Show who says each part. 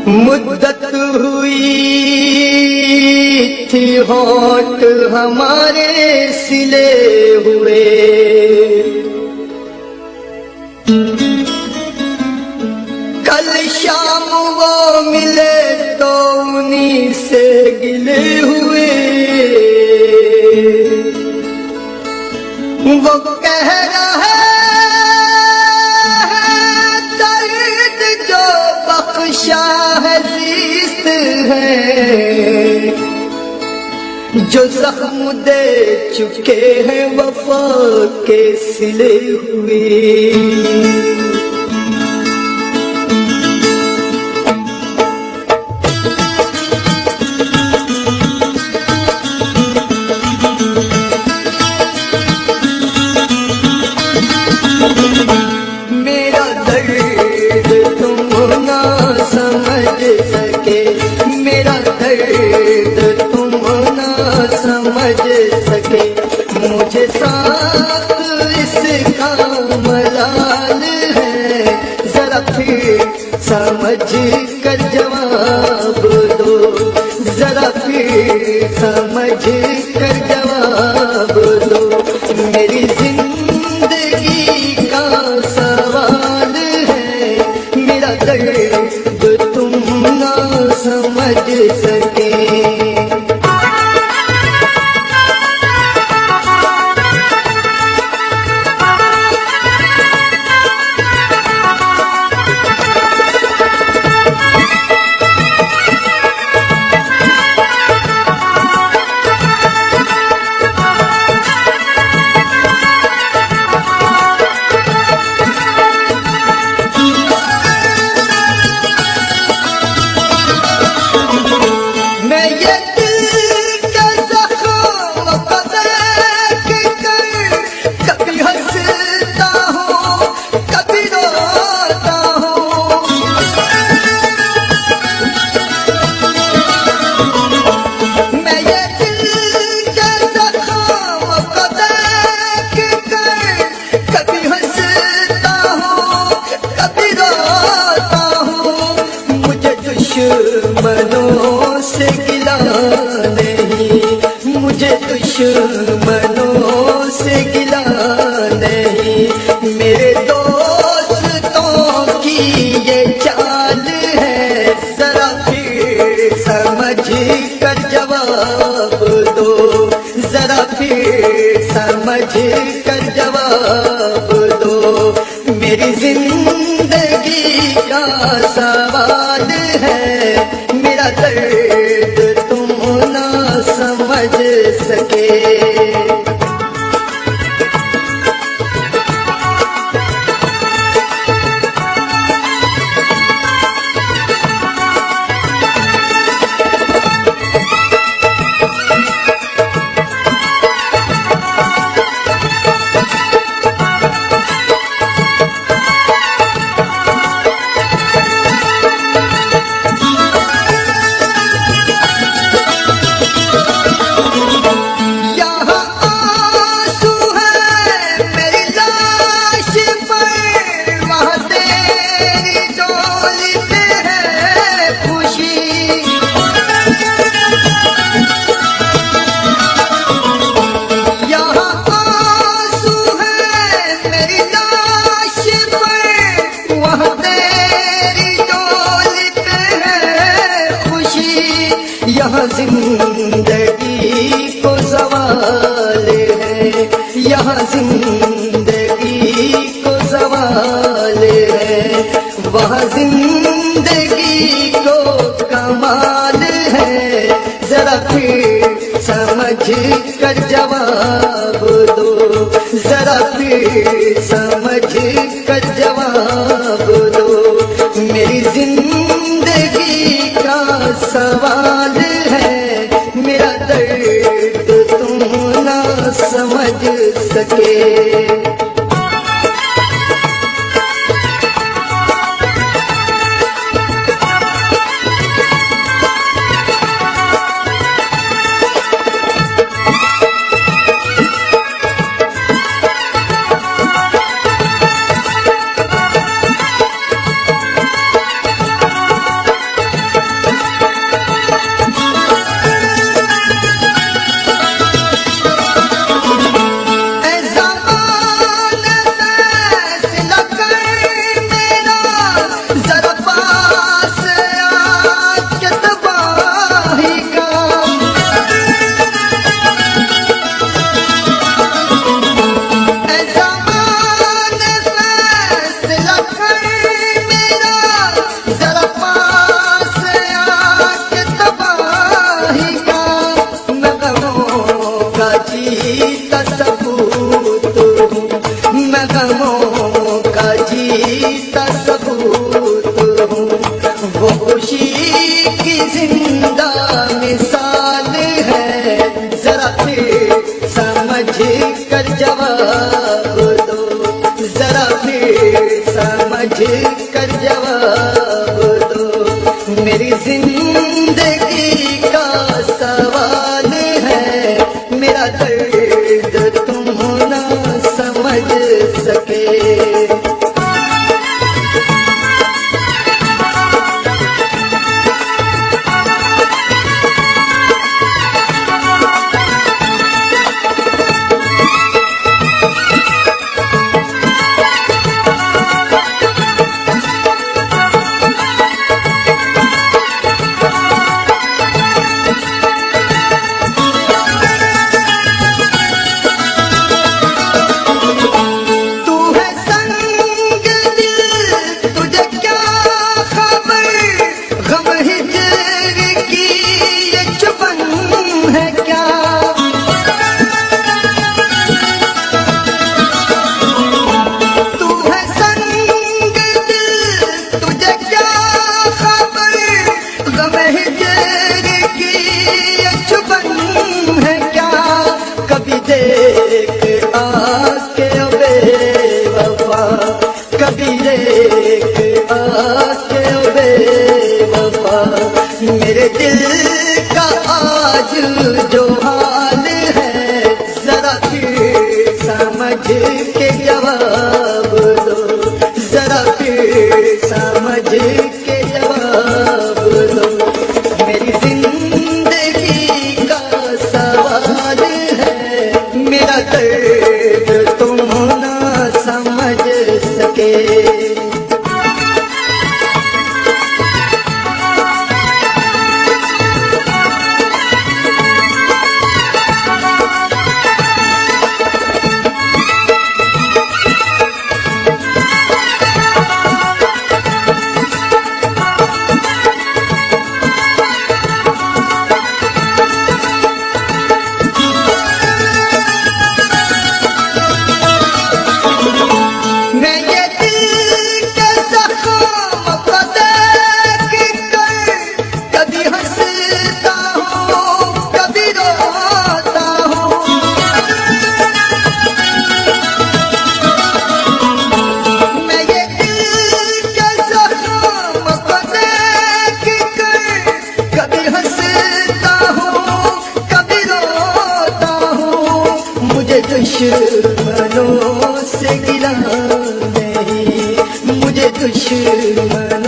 Speaker 1: मुद्दत हुई थी होठ हमारे सिले हुए, कल शाम वो मिले तो उन्हीं से गिले हुए। वो कह रहा है दर्द जो बख्शा है ज़ीस्त है, जो जख्म दे चुके हैं वफा के सिले हुए। मेरा दर्द तुम ना समझ सके, मेरा दर्द तुम ना समझ सके, मुझे साथ इसका मलाल है। जरा फिर समझ कर जवाब दो, जरा फिर समझ कर जवाब दो। मेरी जिंदगी का सवाल है, मेरा दर्द तुम ना समझ सके। दुश्मनों से गिला नहीं, मुझे दुश्मनों से गिला नहीं। मेरे दोस्तों की ये चाल है, जरा फिर समझ कर जवाब दो, जरा फिर समझ कर जवाब दो। मेरी जिंदगी का सवाल है, मेरा दर्द तुम ना समझ सके। यहाँ जिंदगी को सवाल है, यहाँ जिंदगी को सवाल है, वहाँ जिंदगी को कमाल है। जरा फिर समझ कर जवाब दो, जरा फिर समझ कर जवाब दो। मेरी जिंदगी का सवाल है, मेरा दर्द तुम ना समझ सके। मेरे दिल का आज जो हाल है, जरा फिर समझ के जवाब दो, जरा फिर समझ के जवाब दो। मेरी जिंदगी का सवाल है, मेरा दर्द तुम ना समझ सके। दुश्मनों से गिला नहीं, मुझे दुश्मन